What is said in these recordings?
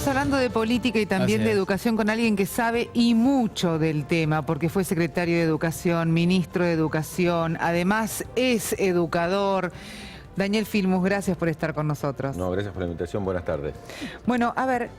Estamos hablando de política y también de educación con alguien que sabe y mucho del tema, porque fue secretario de Educación, ministro de Educación, además es educador. Daniel Filmus, gracias por estar con nosotros. No, gracias por la invitación, buenas tardes. Bueno, a ver,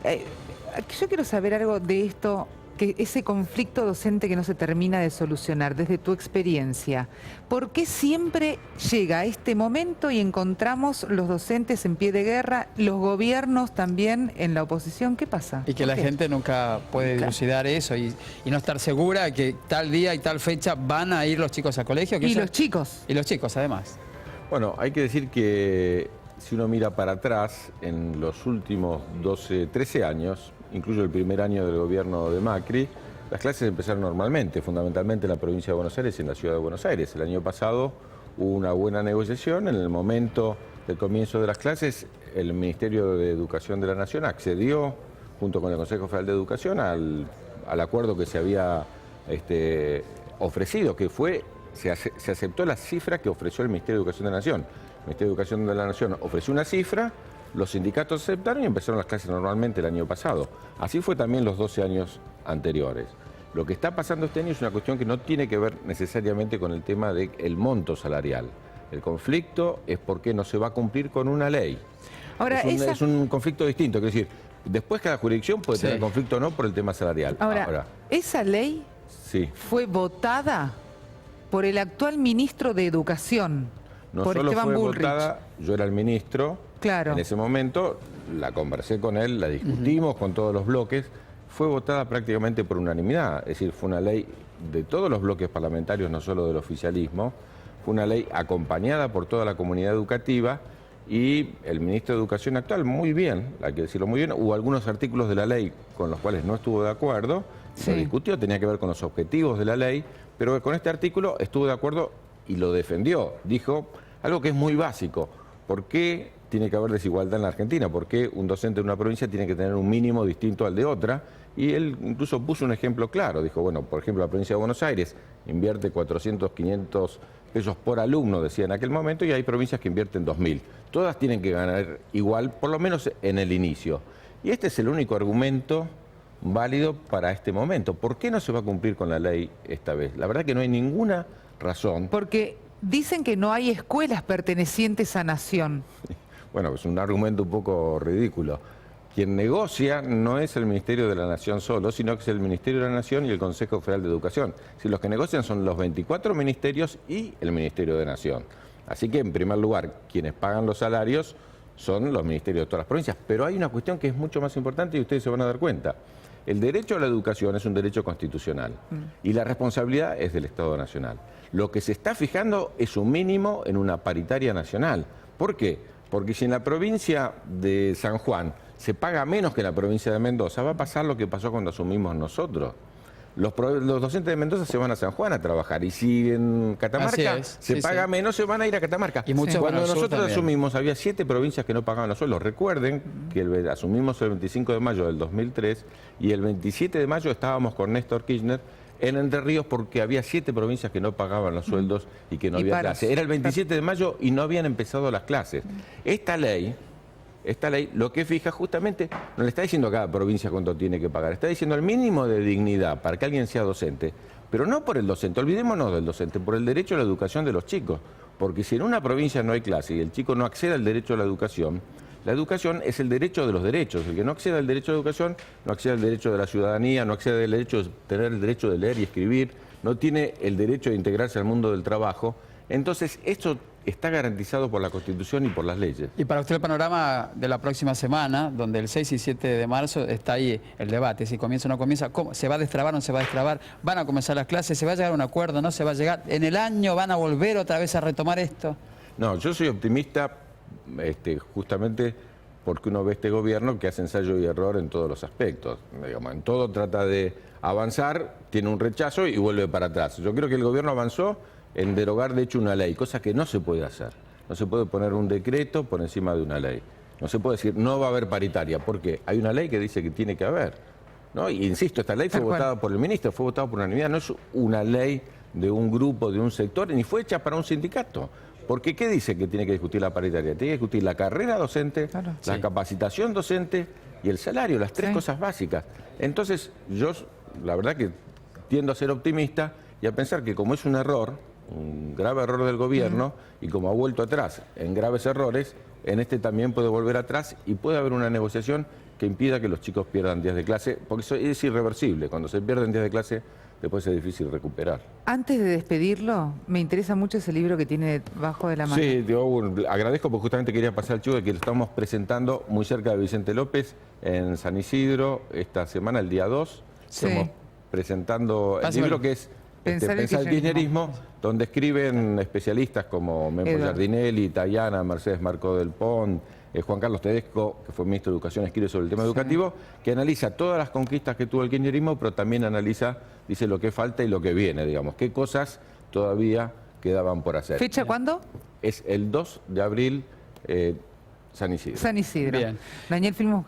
yo quiero saber algo de esto, que ese conflicto docente que no se termina de solucionar, desde tu experiencia. ¿Por qué siempre llega a este momento y encontramos los docentes en pie de guerra, los gobiernos también en la oposición? ¿Qué pasa? Y que la gente nunca puede dilucidar eso y no estar segura que tal día y tal fecha van a ir los chicos al colegio. Y los chicos. Y los chicos, además. Bueno, hay que decir que si uno mira para atrás, en los últimos 12, 13 años, incluso el primer año del gobierno de Macri, las clases empezaron normalmente, fundamentalmente en la provincia de Buenos Aires y en la ciudad de Buenos Aires. El año pasado hubo una buena negociación. En el momento del comienzo de las clases, el Ministerio de Educación de la Nación accedió, junto con el Consejo Federal de Educación, al acuerdo que se había ofrecido, que fue, se aceptó la cifra que ofreció el Ministerio de Educación de la Nación. El Ministerio de Educación de la Nación ofreció una cifra, los sindicatos aceptaron y empezaron las clases normalmente el año pasado. Así fue también los 12 años anteriores. Lo que está pasando este año es una cuestión que no tiene que ver necesariamente con el tema del monto salarial. El conflicto es porque no se va a cumplir con una ley. Ahora, es un conflicto distinto, es decir, después cada jurisdicción puede tener conflicto o no por el tema salarial. Ahora, esa ley fue votada por el actual ministro de Educación, no por solo Esteban fue Bullrich. Votada, yo era el ministro, en ese momento la conversé con él, la discutimos con todos los bloques, fue votada prácticamente por unanimidad, es decir, fue una ley de todos los bloques parlamentarios, no solo del oficialismo, fue una ley acompañada por toda la comunidad educativa y el ministro de Educación actual, muy bien, hay que decirlo muy bien, hubo algunos artículos de la ley con los cuales no estuvo de acuerdo, se discutió, tenía que ver con los objetivos de la ley, pero con este artículo estuvo de acuerdo y lo defendió. Dijo algo que es muy básico. ¿Por qué tiene que haber desigualdad en la Argentina? ¿Por qué un docente de una provincia tiene que tener un mínimo distinto al de otra? Y él incluso puso un ejemplo claro. Dijo, bueno, por ejemplo, la provincia de Buenos Aires invierte 400, 500 pesos por alumno, decía en aquel momento, y hay provincias que invierten 2.000. Todas tienen que ganar igual, por lo menos en el inicio. Y este es el único argumento válido para este momento. ¿Por qué no se va a cumplir con la ley esta vez? La verdad que no hay ninguna razón. Porque dicen que no hay escuelas pertenecientes a Nación. Bueno, es un argumento un poco ridículo. Quien negocia no es el Ministerio de la Nación solo, sino que es el Ministerio de la Nación y el Consejo Federal de Educación. Si los que negocian son los 24 ministerios y el Ministerio de Nación. Así que, en primer lugar, quienes pagan los salarios son los ministerios de todas las provincias. Pero hay una cuestión que es mucho más importante y ustedes se van a dar cuenta. El derecho a la educación es un derecho constitucional y la responsabilidad es del Estado Nacional. Lo que se está fijando es un mínimo en una paritaria nacional. ¿Por qué? Porque si en la provincia de San Juan se paga menos que en la provincia de Mendoza, va a pasar lo que pasó cuando asumimos nosotros. Los docentes de Mendoza se van a San Juan a trabajar y si en Catamarca se paga menos, se van a ir a Catamarca. Y cuando nosotros asumimos, había 7 provincias que no pagaban los sueldos. Recuerden que asumimos el 25 de mayo del 2003 y el 27 de mayo estábamos con Néstor Kirchner en Entre Ríos porque había 7 provincias que no pagaban los sueldos y que no había clase. Era el 27 de mayo y no habían empezado las clases. Esta ley lo que fija justamente, no le está diciendo a cada provincia cuánto tiene que pagar, está diciendo el mínimo de dignidad para que alguien sea docente, pero no por el docente, olvidémonos del docente, por el derecho a la educación de los chicos. Porque si en una provincia no hay clase y el chico no accede al derecho a la educación es el derecho de los derechos. El que no accede al derecho a la educación no accede al derecho de la ciudadanía, no accede al derecho de tener el derecho de leer y escribir, no tiene el derecho de integrarse al mundo del trabajo. Entonces, esto está garantizado por la Constitución y por las leyes. Y para usted el panorama de la próxima semana, donde el 6 y 7 de marzo está ahí el debate, si comienza o no comienza, ¿cómo? ¿Se va a destrabar o no se va a destrabar? ¿Van a comenzar las clases? ¿Se va a llegar a un acuerdo? ¿No se va a llegar? ¿En el año van a volver otra vez a retomar esto? No, yo soy optimista justamente porque uno ve este gobierno que hace ensayo y error en todos los aspectos. Digamos, en todo trata de avanzar, tiene un rechazo y vuelve para atrás. Yo creo que el gobierno avanzó en derogar, de hecho, una ley, cosa que no se puede hacer. No se puede poner un decreto por encima de una ley. No se puede decir, no va a haber paritaria, porque hay una ley que dice que tiene que haber, ¿no? Y insisto, esta ley fue votada por el ministro, fue votada por unanimidad, no es una ley de un grupo, de un sector, ni fue hecha para un sindicato. Porque ¿qué dice que tiene que discutir la paritaria? Tiene que discutir la carrera docente, Claro. la Sí. capacitación docente y el salario, las tres Sí. cosas básicas. Entonces, yo la verdad que tiendo a ser optimista y a pensar que como es un error, un grave error del gobierno, y como ha vuelto atrás en graves errores, en este también puede volver atrás y puede haber una negociación que impida que los chicos pierdan días de clase, porque eso es irreversible. Cuando se pierden días de clase, después es difícil recuperar. Antes de despedirlo, me interesa mucho ese libro que tiene debajo de la mano. Sí, agradezco porque justamente quería pasar el chivo de que lo estamos presentando muy cerca de Vicente López, en San Isidro, esta semana, el día 2. Sí. Estamos presentando el Pásamelo. libro que es Pensar el Pensar el kirchnerismo, kirchnerismo, donde escriben especialistas como Mempo Eduardo. Giardinelli, Tayana, Mercedes Marcó del Pont, Juan Carlos Tedesco, que fue ministro de Educación, escribe sobre el tema educativo, que analiza todas las conquistas que tuvo el kirchnerismo, pero también analiza, dice lo que falta y lo que viene, digamos, qué cosas todavía quedaban por hacer. ¿Fecha cuándo? Es el 2 de abril, San Isidro. San Isidro. Bien. Daniel Filmus.